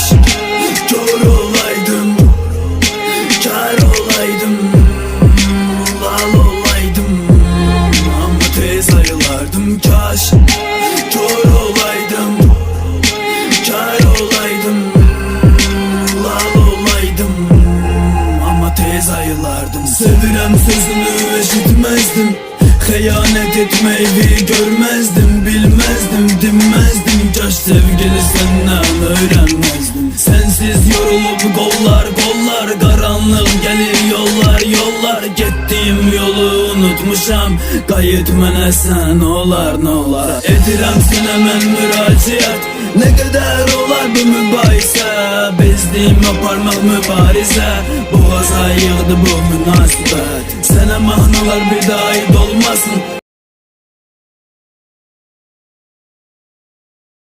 kaş kör olaydım, kar olaydım, lal olaydım, ama tez ayılardım. Kaş kör olaydım, kar olaydım, lal olaydım, ama tez ayılardım. Sevirem sözünü eşitmezdim, xəyanət etmeyi görmezdim, bilmezdim, dinmezdim. Kaş sevgili senden öğrenmezdim. Sensiz yorulup kollar kollar, karanlık gelir yollar yollar. Gittiğim yolu unutmuşam, qayıt mənə sən olar nə olar. Edirəm sənə mən müraciət, ne kadar olar bu mübahisə. Bezdim aparmaq mübarizə, boğaza yığdı bu münasibət. Sənə mahnalar bir daha ait olmasın,